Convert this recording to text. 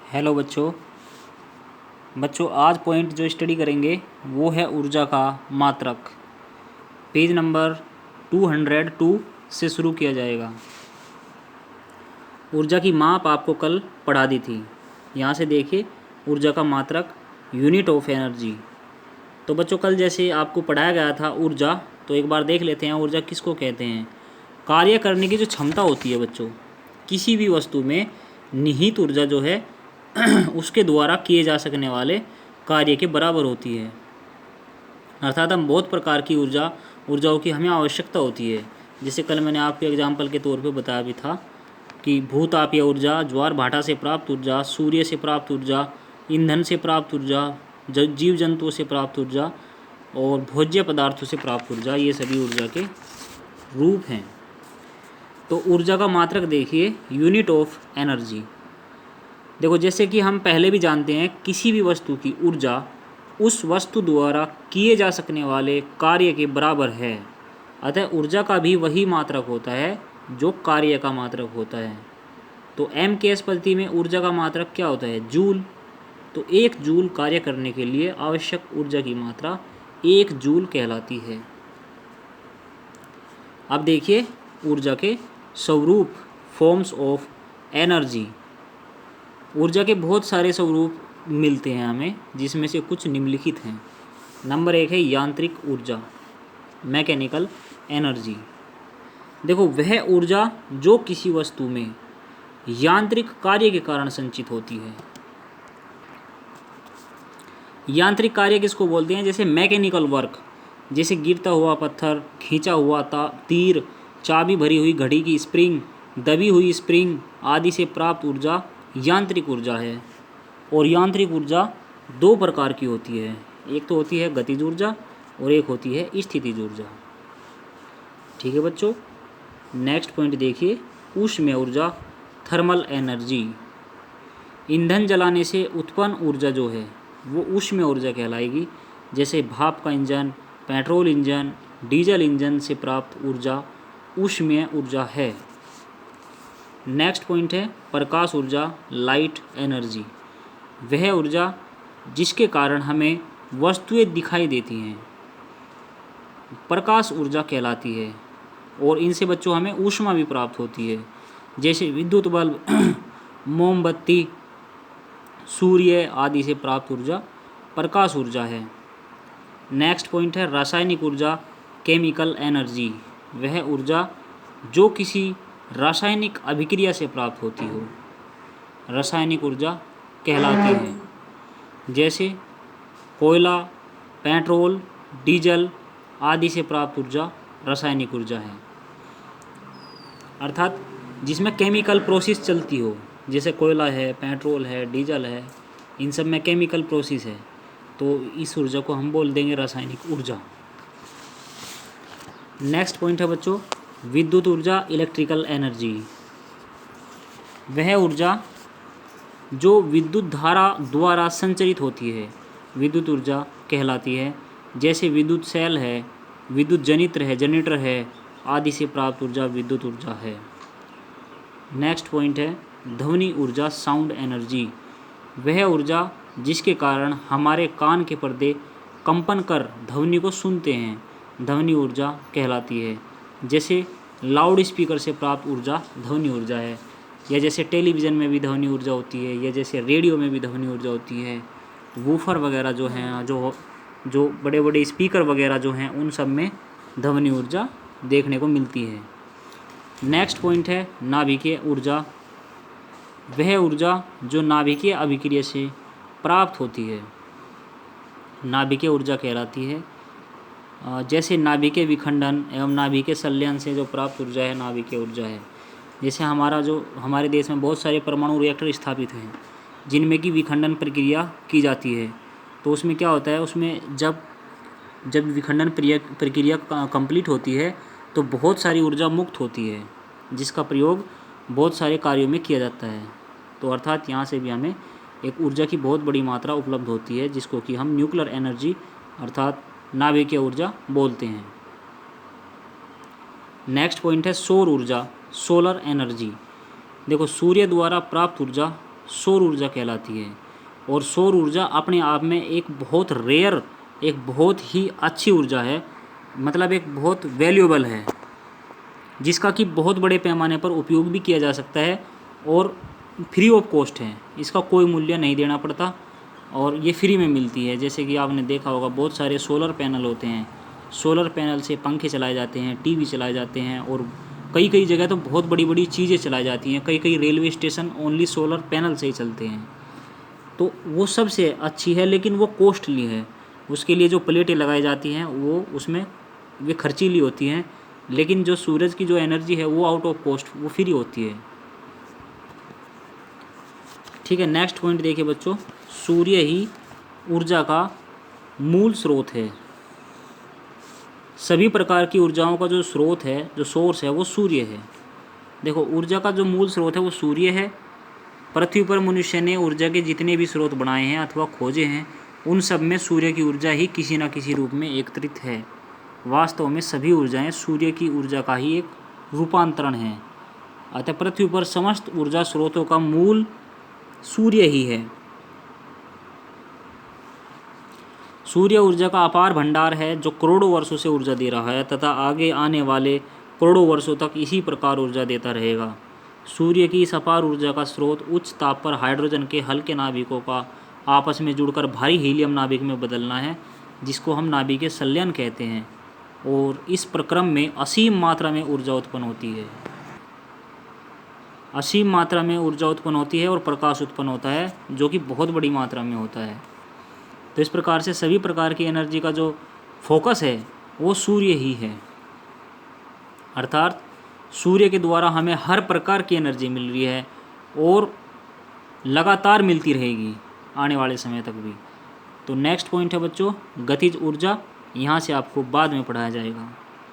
Hello बच्चों। आज point जो स्टडी करेंगे वो है ऊर्जा का मात्रक। पेज नंबर 202 से शुरू किया जाएगा। ऊर्जा की माप आपको कल पढ़ा दी थी। यहाँ से देखिए ऊर्जा का मात्रक यूनिट ऑफ एनर्जी। तो बच्चों कल जैसे आपको पढ़ाया गया था ऊर्जा, तो एक बार देख लेते हैं ऊर्जा किसको कहते हैं। कार्य करने की जो क्षमता होती है बच्चों, किसी भी वस्तु में निहित ऊर्जा जो है उसके द्वारा किए जा सकने वाले कार्य के बराबर होती है। अर्थात हम बहुत प्रकार की ऊर्जाओं की हमें आवश्यकता होती है। जैसे कल मैंने आपको एग्जाम्पल के तौर पे बताया भी था कि भूतापीय ऊर्जा, ज्वार भाटा से प्राप्त ऊर्जा, सूर्य से प्राप्त ऊर्जा, ईंधन से प्राप्त ऊर्जा, जीव जंतुओं से प्राप्त ऊर्जा और भोज्य पदार्थों से प्राप्त ऊर्जा, ये सभी ऊर्जा के रूप हैं। तो ऊर्जा का मात्रक देखिए यूनिट ऑफ एनर्जी। देखो जैसे कि हम पहले भी जानते हैं किसी भी वस्तु की ऊर्जा उस वस्तु द्वारा किए जा सकने वाले कार्य के बराबर है। अतः ऊर्जा का भी वही मात्रक होता है जो कार्य का मात्रक होता है। तो एम के एस पद्धति में ऊर्जा का मात्रक क्या होता है? जूल। तो एक जूल कार्य करने के लिए आवश्यक ऊर्जा की मात्रा 1 जूल कहलाती है। अब देखिए ऊर्जा के स्वरूप, फॉर्म्स ऑफ एनर्जी। ऊर्जा के बहुत सारे स्वरूप मिलते हैं हमें, जिसमें से कुछ निम्नलिखित हैं। नंबर 1 है यांत्रिक ऊर्जा, मैकेनिकल एनर्जी। देखो वह ऊर्जा जो किसी वस्तु में यांत्रिक कार्य के कारण संचित होती है। यांत्रिक कार्य किसको बोलते हैं? जैसे मैकेनिकल वर्क, जैसे गिरता हुआ पत्थर, खींचा हुआ तीर, चाबी भरी हुई घड़ी की स्प्रिंग, दबी हुई स्प्रिंग आदि से प्राप्त ऊर्जा यांत्रिक ऊर्जा है। और यांत्रिक ऊर्जा 2 प्रकार की होती है, एक तो होती है गतिज ऊर्जा और एक होती है स्थितिज ऊर्जा। ठीक है बच्चों, नेक्स्ट पॉइंट देखिए ऊष्मीय ऊर्जा, थर्मल एनर्जी। ईंधन जलाने से उत्पन्न ऊर्जा जो है वो ऊष्मीय ऊर्जा कहलाएगी। जैसे भाप का engine, petrol engine, diesel engine से प्राप्त ऊर्जा ऊष्मीय ऊर्जा है। नेक्स्ट पॉइंट है प्रकाश ऊर्जा, लाइट एनर्जी। वह ऊर्जा जिसके कारण हमें वस्तुएं दिखाई देती हैं प्रकाश ऊर्जा कहलाती है। और इनसे बच्चों हमें ऊष्मा भी प्राप्त होती है। जैसे विद्युत बल्ब, मोमबत्ती, सूर्य आदि से प्राप्त ऊर्जा प्रकाश ऊर्जा है। नेक्स्ट पॉइंट है रासायनिक ऊर्जा, केमिकल एनर्जी। वह ऊर्जा जो किसी रासायनिक अभिक्रिया से प्राप्त होती हो रासायनिक ऊर्जा कहलाती है। जैसे कोयला, पेट्रोल, डीजल आदि से प्राप्त ऊर्जा रासायनिक ऊर्जा है। अर्थात जिसमें केमिकल प्रोसेस चलती हो, जैसे कोयला है, पेट्रोल है, डीजल है, इन सब में केमिकल प्रोसेस है, तो इस ऊर्जा को हम बोल देंगे रासायनिक ऊर्जा। नेक्स्ट पॉइंट है बच्चों विद्युत ऊर्जा, इलेक्ट्रिकल एनर्जी। वह ऊर्जा जो विद्युत धारा द्वारा संचरित होती है विद्युत ऊर्जा कहलाती है। जैसे विद्युत सेल है, विद्युत जनरेटर है आदि से प्राप्त ऊर्जा विद्युत ऊर्जा है। नेक्स्ट पॉइंट है ध्वनि ऊर्जा, साउंड एनर्जी। वह ऊर्जा जिसके कारण हमारे कान के पर्दे कंपन कर ध्वनि को सुनते हैं ध्वनि ऊर्जा कहलाती है। जैसे लाउड स्पीकर से प्राप्त ऊर्जा ध्वनि ऊर्जा है, या जैसे टेलीविज़न में भी ध्वनि ऊर्जा होती है, या जैसे रेडियो में भी ध्वनि ऊर्जा होती है। वूफर वगैरह जो हैं, जो बड़े बड़े स्पीकर वगैरह जो हैं, उन सब में ध्वनि ऊर्जा देखने को मिलती है। नेक्स्ट पॉइंट है नाभिकीय ऊर्जा। वह ऊर्जा जो नाभिकीय अभिक्रिया से प्राप्त होती है नाभिकीय ऊर्जा कहलाती है। जैसे नाभिकीय विखंडन एवं नाभिकीय संलयन से जो प्राप्त ऊर्जा है नाभिकीय ऊर्जा है। जैसे हमारे देश में बहुत सारे परमाणु रिएक्टर स्थापित हैं जिनमें की विखंडन प्रक्रिया की जाती है। तो उसमें क्या होता है, उसमें जब विखंडन प्रक्रिया कंप्लीट होती है तो बहुत सारी ऊर्जा मुक्त होती है जिसका प्रयोग बहुत सारे कार्यों में किया जाता है। तो अर्थात यहाँ से भी हमें एक ऊर्जा की बहुत बड़ी मात्रा उपलब्ध होती है जिसको कि हम न्यूक्लियर एनर्जी अर्थात नाभिकीय ऊर्जा बोलते हैं। नेक्स्ट पॉइंट है सौर ऊर्जा, सोलर एनर्जी। देखो सूर्य द्वारा प्राप्त ऊर्जा सौर ऊर्जा कहलाती है। और सौर ऊर्जा अपने आप में एक बहुत रेयर, एक बहुत ही अच्छी ऊर्जा है, मतलब एक बहुत वैल्यूएबल है, जिसका कि बहुत बड़े पैमाने पर उपयोग भी किया जा सकता है और फ्री ऑफ कॉस्ट है। इसका कोई मूल्य नहीं देना पड़ता और ये फ्री में मिलती है। जैसे कि आपने देखा होगा बहुत सारे सोलर पैनल होते हैं, सोलर पैनल से पंखे चलाए जाते हैं, टीवी चलाए जाते हैं और कई कई जगह तो बहुत बड़ी बड़ी चीज़ें चलाई जाती हैं। कई कई railway station only solar panel से ही चलते हैं। तो वो सबसे अच्छी है, लेकिन वो कॉस्टली है। उसके लिए जो प्लेटें लगाई जाती हैं वो उसमें वे खर्चीली होती हैं, लेकिन जो सूरज की जो एनर्जी है वो आउट ऑफ कॉस्ट, वो फ्री होती है। ठीक है, नेक्स्ट पॉइंट देखिए बच्चों, सूर्य ही ऊर्जा का मूल स्रोत है। सभी प्रकार की ऊर्जाओं का जो स्रोत है, जो सोर्स है, वो सूर्य है। देखो, ऊर्जा का जो मूल स्रोत है वो सूर्य है। पृथ्वी पर मनुष्य ने ऊर्जा के जितने भी स्रोत बनाए हैं अथवा खोजे हैं, उन सब में सूर्य की ऊर्जा ही किसी न किसी रूप में एकत्रित है। वास्तव में सभी ऊर्जाएं सूर्य की ऊर्जा का ही एक रूपांतरण है। अतः पृथ्वी पर समस्त ऊर्जा स्रोतों का मूल सूर्य ही है। सूर्य ऊर्जा का अपार भंडार है जो करोड़ों वर्षों से ऊर्जा दे रहा है तथा आगे आने वाले करोड़ों वर्षों तक इसी प्रकार ऊर्जा देता रहेगा। सूर्य की इस अपार ऊर्जा का स्रोत उच्च ताप पर हाइड्रोजन के हल्के नाभिकों का आपस में जुड़कर भारी हीलियम नाभिक में बदलना है, जिसको हम नाभिकीय संलयन कहते हैं। और इस प्रक्रम में असीम मात्रा में ऊर्जा उत्पन्न होती है। असीम मात्रा में ऊर्जा उत्पन्न होती है और प्रकाश उत्पन्न होता है, जो कि बहुत बड़ी मात्रा में होता है। तो इस प्रकार से सभी प्रकार की एनर्जी का जो फोकस है वो सूर्य ही है। अर्थात सूर्य के द्वारा हमें हर प्रकार की एनर्जी मिल रही है और लगातार मिलती रहेगी आने वाले समय तक भी। तो नेक्स्ट पॉइंट है बच्चों, गतिज ऊर्जा। यहाँ से आपको बाद में पढ़ाया जाएगा।